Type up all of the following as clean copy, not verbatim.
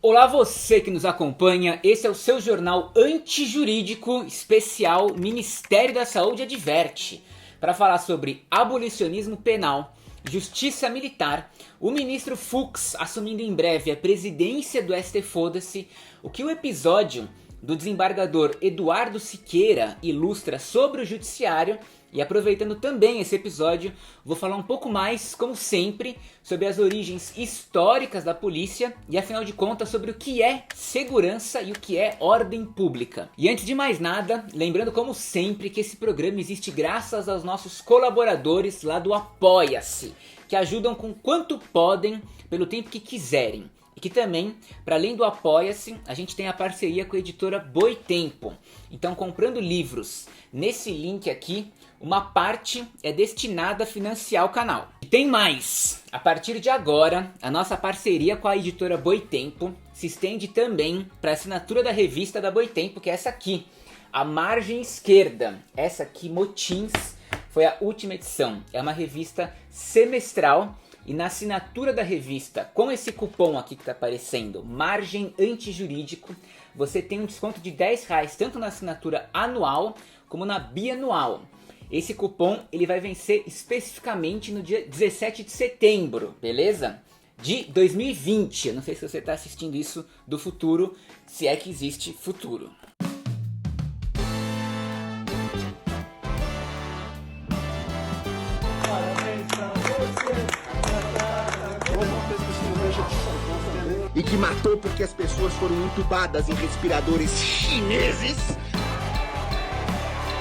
Olá você que nos acompanha, esse é o seu jornal antijurídico especial Ministério da Saúde Adverte, para falar sobre abolicionismo penal, justiça militar, o ministro Fux assumindo em breve a presidência do STF-se, o que o episódio do desembargador Eduardo Siqueira ilustra sobre o judiciário. E aproveitando também esse episódio, vou falar um pouco mais, como sempre, sobre as origens históricas da polícia e, afinal de contas, sobre o que é segurança e o que é ordem pública. E antes de mais nada, lembrando como sempre que esse programa existe graças aos nossos colaboradores lá do Apoia-se, que ajudam com quanto podem, pelo tempo que quiserem. E que também, para além do Apoia-se, a gente tem a parceria com a editora Boitempo. Então, comprando livros nesse link aqui, uma parte é destinada a financiar o canal. E tem mais! A partir de agora, a nossa parceria com a editora Boitempo se estende também para a assinatura da revista da Boitempo, que é essa aqui, A Margem Esquerda. Essa aqui, Motins, foi a última edição. É uma revista semestral. E na assinatura da revista, com esse cupom aqui que está aparecendo, Margem Antijurídico, você tem um desconto de R$10, tanto na assinatura anual como na bianual. Esse cupom ele vai vencer especificamente no dia 17 de setembro, beleza? De 2020. Eu não sei se você está assistindo isso do futuro, se é que existe futuro. E que matou porque as pessoas foram entubadas em respiradores chineses.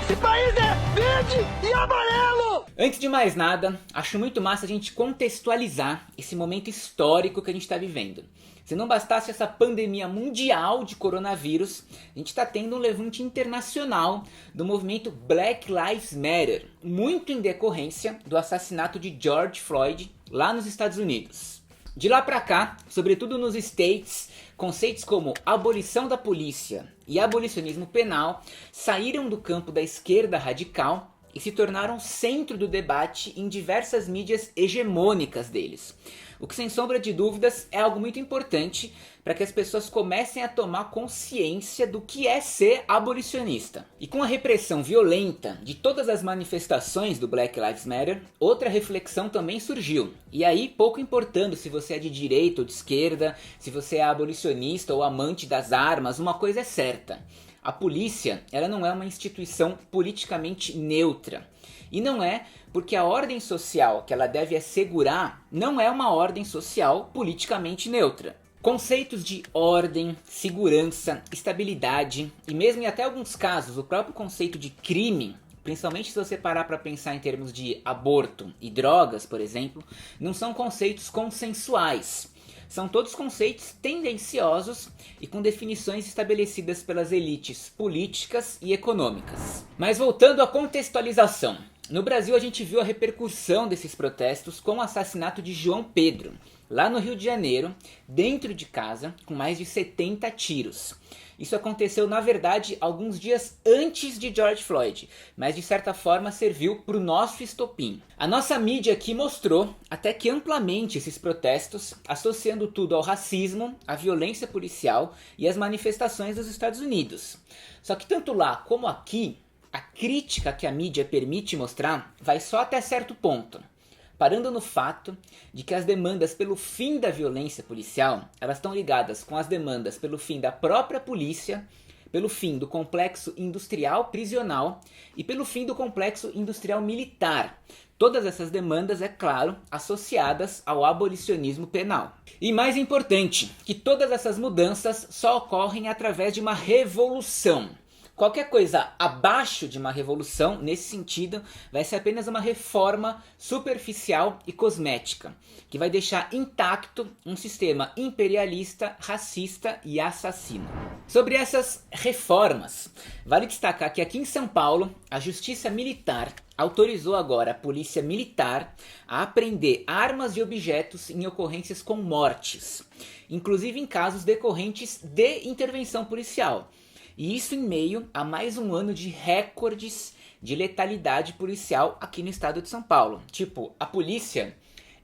Esse país é verde e amarelo! Antes de mais nada, acho muito massa a gente contextualizar esse momento histórico que a gente está vivendo. Se não bastasse essa pandemia mundial de coronavírus, a gente está tendo um levante internacional do movimento Black Lives Matter, muito em decorrência do assassinato de George Floyd lá nos Estados Unidos. De lá pra cá, sobretudo nos States, conceitos como abolição da polícia e abolicionismo penal saíram do campo da esquerda radical e se tornaram centro do debate em diversas mídias hegemônicas deles. O que, sem sombra de dúvidas, é algo muito importante para que as pessoas comecem a tomar consciência do que é ser abolicionista. E com a repressão violenta de todas as manifestações do Black Lives Matter, outra reflexão também surgiu. E aí, pouco importando se você é de direita ou de esquerda, se você é abolicionista ou amante das armas, uma coisa é certa. A polícia, ela não é uma instituição politicamente neutra. E não é porque a ordem social que ela deve assegurar não é uma ordem social politicamente neutra. Conceitos de ordem, segurança, estabilidade e mesmo em até alguns casos o próprio conceito de crime, principalmente se você parar para pensar em termos de aborto e drogas, por exemplo, não são conceitos consensuais. São todos conceitos tendenciosos e com definições estabelecidas pelas elites políticas e econômicas. Mas voltando à contextualização. No Brasil a gente viu a repercussão desses protestos com o assassinato de João Pedro, lá no Rio de Janeiro, dentro de casa, com mais de 70 tiros. Isso aconteceu, na verdade, alguns dias antes de George Floyd, mas de certa forma serviu para o nosso estopim. A nossa mídia aqui mostrou até que amplamente esses protestos, associando tudo ao racismo, à violência policial e às manifestações dos Estados Unidos. Só que tanto lá como aqui, a crítica que a mídia permite mostrar vai só até certo ponto, parando no fato de que as demandas pelo fim da violência policial, elas estão ligadas com as demandas pelo fim da própria polícia, pelo fim do complexo industrial prisional e pelo fim do complexo industrial militar. Todas essas demandas, é claro, associadas ao abolicionismo penal. E mais importante, que todas essas mudanças só ocorrem através de uma revolução. Qualquer coisa abaixo de uma revolução, nesse sentido, vai ser apenas uma reforma superficial e cosmética, que vai deixar intacto um sistema imperialista, racista e assassino. Sobre essas reformas, vale destacar que aqui em São Paulo, a Justiça Militar autorizou agora a Polícia Militar a apreender armas e objetos em ocorrências com mortes, inclusive em casos decorrentes de intervenção policial. E isso em meio a mais um ano de recordes de letalidade policial aqui no estado de São Paulo. Tipo, a polícia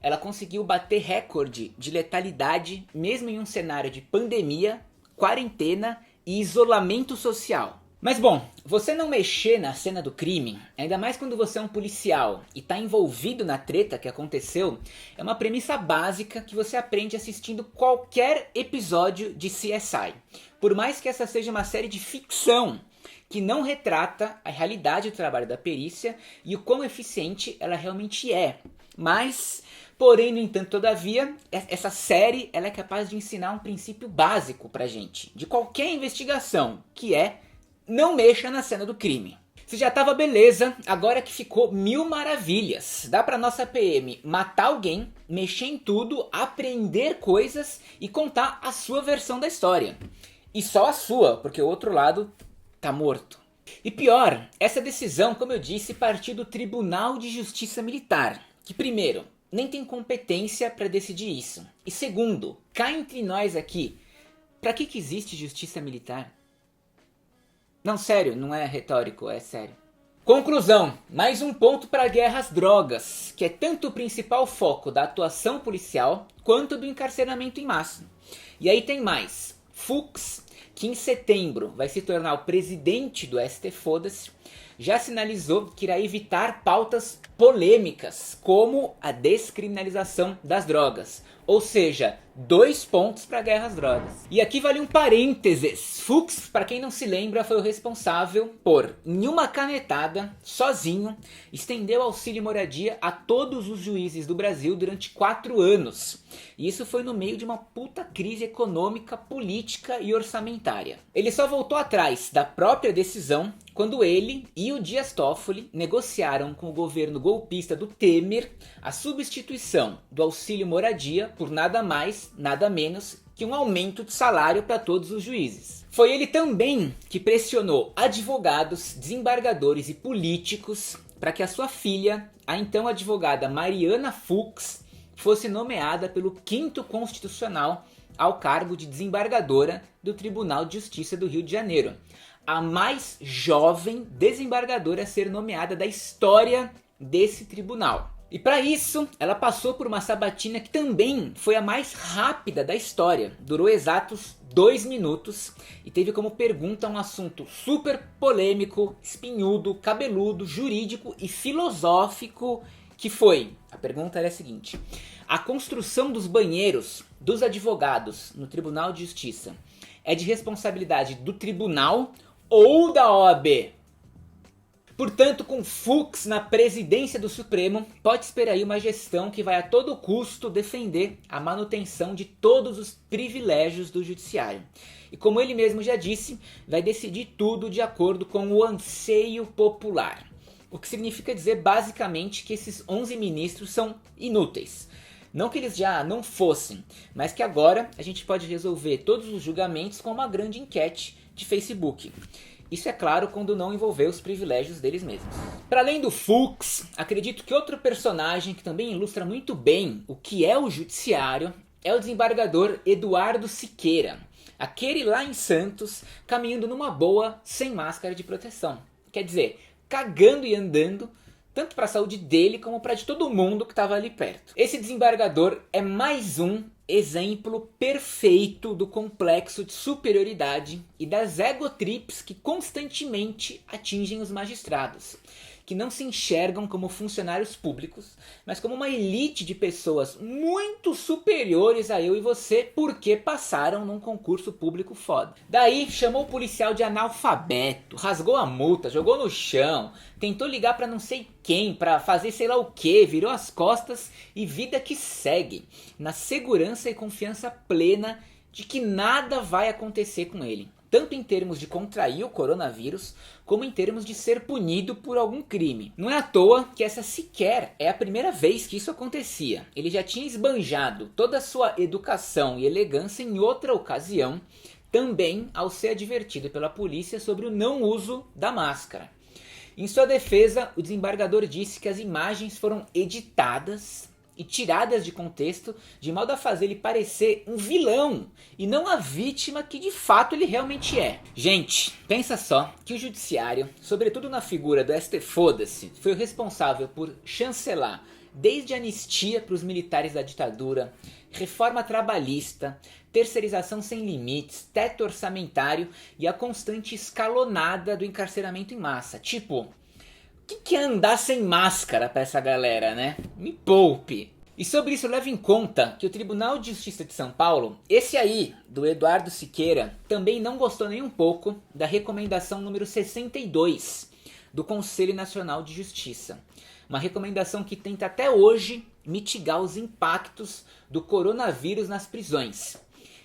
ela conseguiu bater recorde de letalidade mesmo em um cenário de pandemia, quarentena e isolamento social. Mas bom, você não mexer na cena do crime, ainda mais quando você é um policial e está envolvido na treta que aconteceu, é uma premissa básica que você aprende assistindo qualquer episódio de CSI. Por mais que essa seja uma série de ficção, que não retrata a realidade do trabalho da perícia e o quão eficiente ela realmente é. Mas, porém, no entanto, todavia, essa série ela é capaz de ensinar um princípio básico pra gente, de qualquer investigação, que é: não mexa na cena do crime. Se já tava beleza, agora que ficou mil maravilhas. Dá pra nossa PM matar alguém, mexer em tudo, apreender coisas e contar a sua versão da história. E só a sua, porque o outro lado tá morto. E pior, essa decisão, como eu disse, partiu do Tribunal de Justiça Militar, que primeiro, nem tem competência para decidir isso. E segundo, cá entre nós aqui, pra que existe justiça militar? Não, sério, não é retórico, é sério. Conclusão, mais um ponto para a guerra às drogas, que é tanto o principal foco da atuação policial quanto do encarceramento em massa. E aí tem mais, Fux, que em setembro vai se tornar o presidente do ST Foda-se, já sinalizou que irá evitar pautas polêmicas, como a descriminalização das drogas. Ou seja, 2 pontos para a guerra às drogas. E aqui vale um parênteses. Fux, para quem não se lembra, foi o responsável por, em uma canetada, sozinho, estender o auxílio moradia a todos os juízes do Brasil durante 4 anos. E isso foi no meio de uma puta crise econômica, política e orçamentária. Ele só voltou atrás da própria decisão quando ele e o Dias Toffoli negociaram com o governo golpista do Temer a substituição do auxílio moradia por nada mais, nada menos que um aumento de salário para todos os juízes. Foi ele também que pressionou advogados, desembargadores e políticos para que a sua filha, a então advogada Mariana Fux, fosse nomeada pelo 5º Constitucional ao cargo de desembargadora do Tribunal de Justiça do Rio de Janeiro. A mais jovem desembargadora a ser nomeada da história desse tribunal. E para isso, ela passou por uma sabatina que também foi a mais rápida da história. Durou exatos 2 minutos e teve como pergunta um assunto super polêmico, espinhudo, cabeludo, jurídico e filosófico, que foi... A pergunta era a seguinte: a construção dos banheiros dos advogados no Tribunal de Justiça é de responsabilidade do tribunal ou da OAB? Portanto, com Fux na presidência do Supremo, pode esperar aí uma gestão que vai a todo custo defender a manutenção de todos os privilégios do judiciário. E como ele mesmo já disse, vai decidir tudo de acordo com o anseio popular. O que significa dizer basicamente que esses 11 ministros são inúteis. Não que eles já não fossem, mas que agora a gente pode resolver todos os julgamentos com uma grande enquete de Facebook. Isso é claro quando não envolver os privilégios deles mesmos. Para além do Fux, acredito que outro personagem que também ilustra muito bem o que é o judiciário é o desembargador Eduardo Siqueira. Aquele lá em Santos, caminhando numa boa, sem máscara de proteção. Quer dizer, cagando e andando, tanto para a saúde dele como para de todo mundo que estava ali perto. Esse desembargador é mais um exemplo perfeito do complexo de superioridade e das egotrips que constantemente atingem os magistrados, que não se enxergam como funcionários públicos, mas como uma elite de pessoas muito superiores a eu e você porque passaram num concurso público foda. Daí chamou o policial de analfabeto, rasgou a multa, jogou no chão, tentou ligar pra não sei quem, pra fazer sei lá o que, virou as costas e vida que segue, na segurança e confiança plena de que nada vai acontecer com ele. Tanto em termos de contrair o coronavírus, como em termos de ser punido por algum crime. Não é à toa que essa sequer é a primeira vez que isso acontecia. Ele já tinha esbanjado toda a sua educação e elegância em outra ocasião, também ao ser advertido pela polícia sobre o não uso da máscara. Em sua defesa, o desembargador disse que as imagens foram editadas e tiradas de contexto de modo a fazer ele parecer um vilão e não a vítima que de fato ele realmente é. Gente, pensa só que o judiciário, sobretudo na figura do ST Foda-se, foi o responsável por chancelar desde anistia para os militares da ditadura, reforma trabalhista, terceirização sem limites, teto orçamentário e a constante escalonada do encarceramento em massa. Tipo, o que é andar sem máscara para essa galera, né? Me poupe! E sobre isso leve em conta que o Tribunal de Justiça de São Paulo, esse aí, do Eduardo Siqueira, também não gostou nem um pouco da recomendação número 62 do Conselho Nacional de Justiça. Uma recomendação que tenta até hoje mitigar os impactos do coronavírus nas prisões.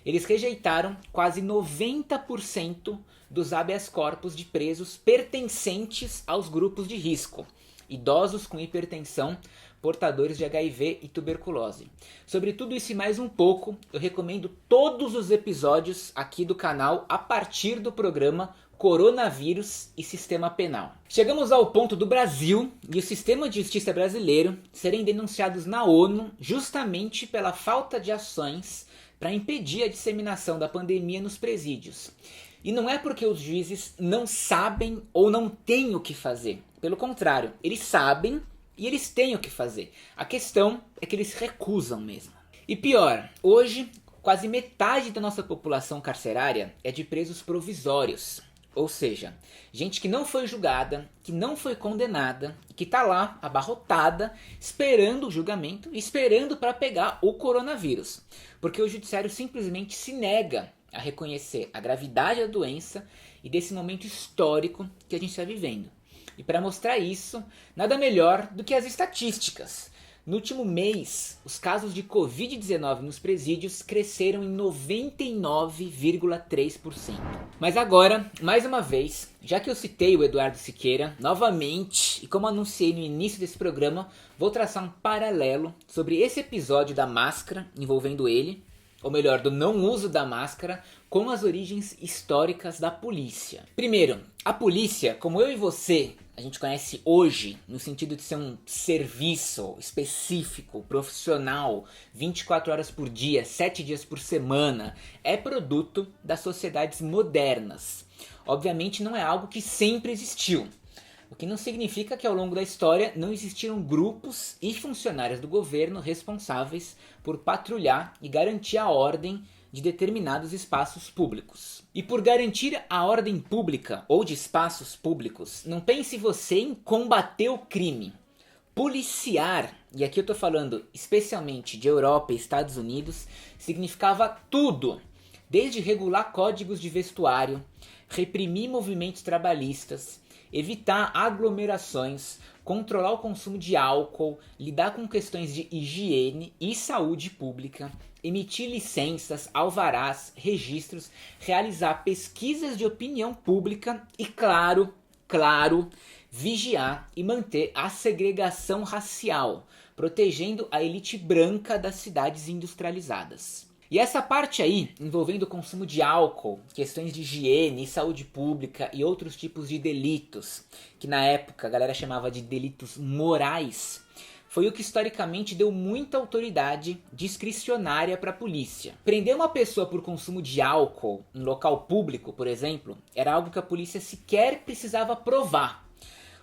Eles rejeitaram quase 90% dos habeas corpus de presos pertencentes aos grupos de risco, idosos com hipertensão, portadores de HIV e tuberculose. Sobre tudo isso e mais um pouco, eu recomendo todos os episódios aqui do canal a partir do programa Coronavírus e Sistema Penal. Chegamos ao ponto do Brasil e o sistema de justiça brasileiro serem denunciados na ONU justamente pela falta de ações para impedir a disseminação da pandemia nos presídios. E não é porque os juízes não sabem ou não têm o que fazer. Pelo contrário, eles sabem e eles têm o que fazer. A questão é que eles recusam mesmo. E pior, hoje quase metade da nossa população carcerária é de presos provisórios. Ou seja, gente que não foi julgada, que não foi condenada, que está lá abarrotada, esperando o julgamento, esperando para pegar o coronavírus. Porque o judiciário simplesmente se nega a reconhecer a gravidade da doença e desse momento histórico que a gente está vivendo. E para mostrar isso, nada melhor do que as estatísticas. No último mês, os casos de Covid-19 nos presídios cresceram em 99,3%. Mas agora, mais uma vez, já que eu citei o Eduardo Siqueira, novamente, e como anunciei no início desse programa, vou traçar um paralelo sobre esse episódio da máscara envolvendo ele, ou melhor, do não uso da máscara, com as origens históricas da polícia. Primeiro, a polícia, como eu e você, a gente conhece hoje, no sentido de ser um serviço específico, profissional, 24 horas por dia, 7 dias por semana, é produto das sociedades modernas. Obviamente não é algo que sempre existiu. O que não significa que ao longo da história não existiram grupos e funcionários do governo responsáveis por patrulhar e garantir a ordem de determinados espaços públicos. E por garantir a ordem pública ou de espaços públicos, não pense você em combater o crime. Policiar, e aqui eu estou falando especialmente de Europa e Estados Unidos, significava tudo, desde regular códigos de vestuário, reprimir movimentos trabalhistas, evitar aglomerações, controlar o consumo de álcool, lidar com questões de higiene e saúde pública, emitir licenças, alvarás, registros, realizar pesquisas de opinião pública e, claro, vigiar e manter a segregação racial, protegendo a elite branca das cidades industrializadas. E essa parte aí, envolvendo o consumo de álcool, questões de higiene, saúde pública e outros tipos de delitos, que na época a galera chamava de delitos morais, foi o que historicamente deu muita autoridade discricionária para a polícia. Prender uma pessoa por consumo de álcool em local público, por exemplo, era algo que a polícia sequer precisava provar.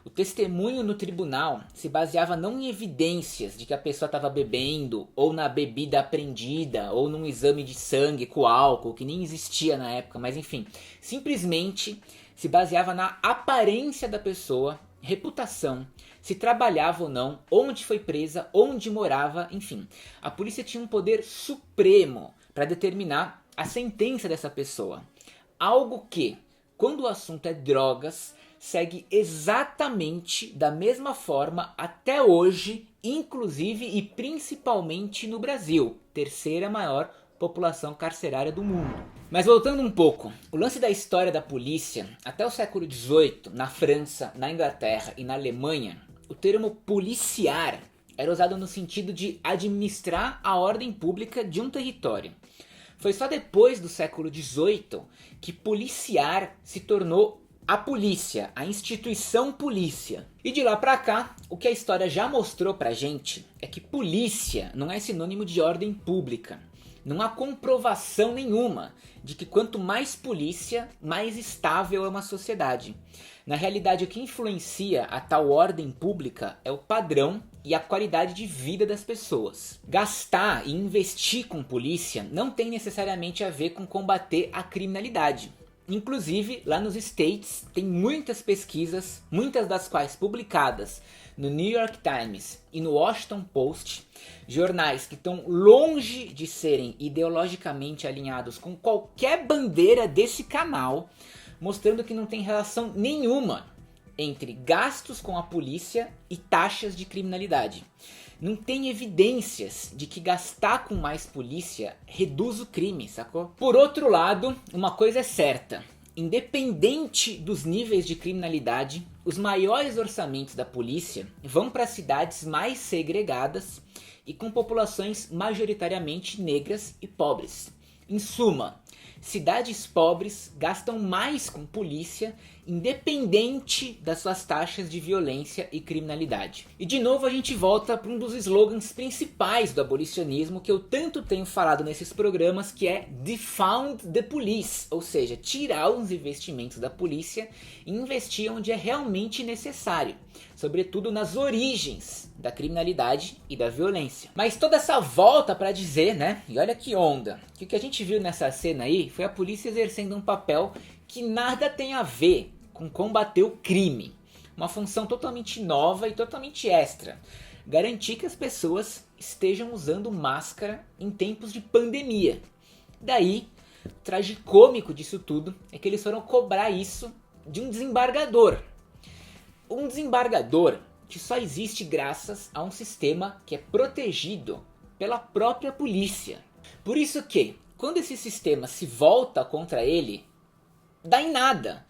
O testemunho no tribunal se baseava não em evidências de que a pessoa estava bebendo, ou na bebida apreendida, ou num exame de sangue com álcool, que nem existia na época, mas enfim, simplesmente se baseava na aparência da pessoa, reputação, se trabalhava ou não, onde foi presa, onde morava, enfim. A polícia tinha um poder supremo para determinar a sentença dessa pessoa. Algo que, quando o assunto é drogas, segue exatamente da mesma forma até hoje, inclusive e principalmente no Brasil, terceira maior população carcerária do mundo. Mas voltando um pouco, o lance da história da polícia, até o século XVIII, na França, na Inglaterra e na Alemanha, o termo policiar era usado no sentido de administrar a ordem pública de um território. Foi só depois do século XVIII que policiar se tornou a polícia, a instituição polícia. E de lá pra cá, o que a história já mostrou pra gente é que polícia não é sinônimo de ordem pública. Não há comprovação nenhuma de que quanto mais polícia, mais estável é uma sociedade. Na realidade, o que influencia a tal ordem pública é o padrão e a qualidade de vida das pessoas. Gastar e investir com polícia não tem necessariamente a ver com combater a criminalidade. Inclusive, lá nos States tem muitas pesquisas, muitas das quais publicadas no New York Times e no Washington Post, jornais que estão longe de serem ideologicamente alinhados com qualquer bandeira desse canal, mostrando que não tem relação nenhuma entre gastos com a polícia e taxas de criminalidade. Não tem evidências de que gastar com mais polícia reduz o crime, sacou? Por outro lado, uma coisa é certa. Independente dos níveis de criminalidade, os maiores orçamentos da polícia vão para cidades mais segregadas e com populações majoritariamente negras e pobres. Em suma, cidades pobres gastam mais com polícia, independente das suas taxas de violência e criminalidade. E de novo a gente volta para um dos slogans principais do abolicionismo que eu tanto tenho falado nesses programas, que é defund the police, ou seja, tirar os investimentos da polícia e investir onde é realmente necessário, sobretudo nas origens da criminalidade e da violência. Mas toda essa volta para dizer, né, e olha que onda, que o que a gente viu nessa cena aí foi a polícia exercendo um papel que nada tem a ver com combater o crime. Uma função totalmente nova e totalmente extra. Garantir que as pessoas estejam usando máscara em tempos de pandemia. Daí, o tragicômico disso tudo é que eles foram cobrar isso de um desembargador. Um desembargador que só existe graças a um sistema que é protegido pela própria polícia. Por isso que, quando esse sistema se volta contra ele, dá em nada.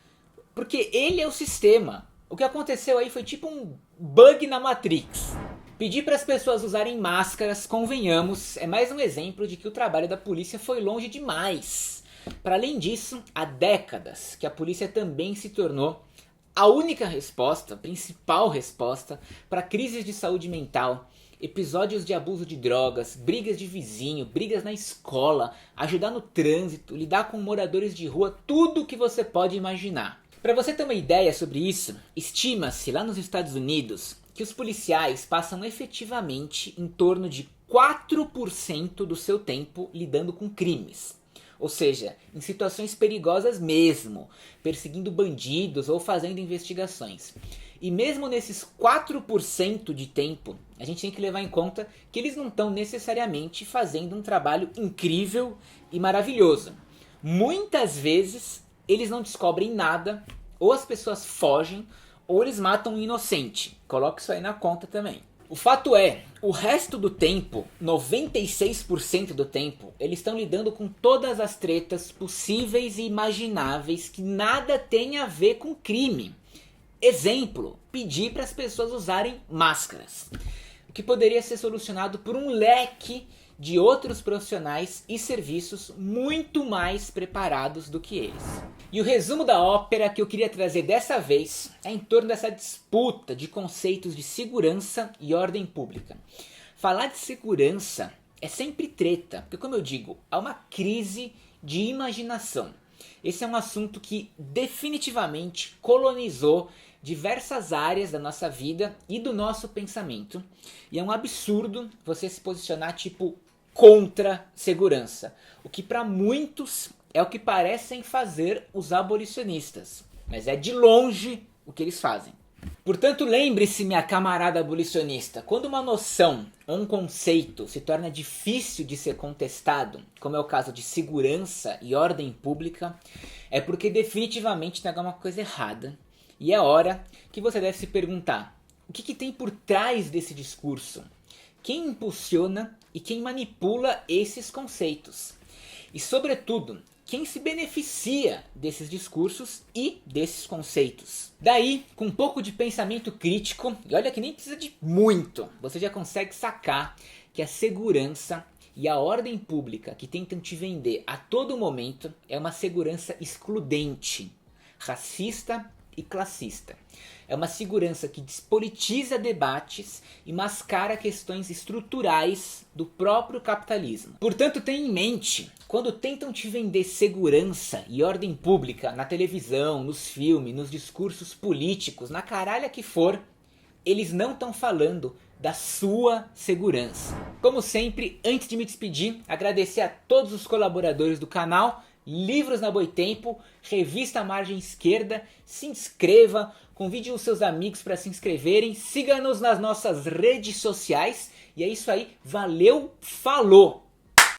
Porque ele é o sistema. O que aconteceu aí foi tipo um bug na Matrix. Pedir para as pessoas usarem máscaras, convenhamos, é mais um exemplo de que o trabalho da polícia foi longe demais. Para além disso, há décadas que a polícia também se tornou a única resposta, principal resposta, para crises de saúde mental, episódios de abuso de drogas, brigas de vizinho, brigas na escola, ajudar no trânsito, lidar com moradores de rua, tudo o que você pode imaginar. Para você ter uma ideia sobre isso, estima-se lá nos Estados Unidos que os policiais passam efetivamente em torno de 4% do seu tempo lidando com crimes. Ou seja, em situações perigosas mesmo, perseguindo bandidos ou fazendo investigações. E mesmo nesses 4% de tempo, a gente tem que levar em conta que eles não estão necessariamente fazendo um trabalho incrível e maravilhoso. Muitas vezes eles não descobrem nada, ou as pessoas fogem, ou eles matam um inocente. Coloca isso aí na conta também. O fato é, o resto do tempo, 96% do tempo, eles estão lidando com todas as tretas possíveis e imagináveis que nada tem a ver com crime. Exemplo, pedir para as pessoas usarem máscaras. O que poderia ser solucionado por um leque de outros profissionais e serviços muito mais preparados do que eles. E o resumo da ópera que eu queria trazer dessa vez é em torno dessa disputa de conceitos de segurança e ordem pública. Falar de segurança é sempre treta, porque como eu digo, há uma crise de imaginação. Esse é um assunto que definitivamente colonizou diversas áreas da nossa vida e do nosso pensamento. E é um absurdo você se posicionar tipo contra segurança. O que para muitos é o que parecem fazer os abolicionistas. Mas é de longe o que eles fazem. Portanto, lembre-se, minha camarada abolicionista, quando uma noção ou um conceito se torna difícil de ser contestado, como é o caso de segurança e ordem pública, é porque definitivamente tem alguma coisa errada. E é hora que você deve se perguntar, o que tem por trás desse discurso? Quem impulsiona e quem manipula esses conceitos? E sobretudo, quem se beneficia desses discursos e desses conceitos? Daí, com um pouco de pensamento crítico, e olha que nem precisa de muito, você já consegue sacar que a segurança e a ordem pública que tentam te vender a todo momento é uma segurança excludente, racista e classista. É uma segurança que despolitiza debates e mascara questões estruturais do próprio capitalismo. Portanto, tenha em mente, quando tentam te vender segurança e ordem pública na televisão, nos filmes, nos discursos políticos, na caralha que for, eles não estão falando da sua segurança. Como sempre, antes de me despedir, agradecer a todos os colaboradores do canal, Livros na Boitempo, Revista Margem Esquerda. Se inscreva, convide os seus amigos para se inscreverem, siga-nos nas nossas redes sociais. E é isso aí, valeu, falou!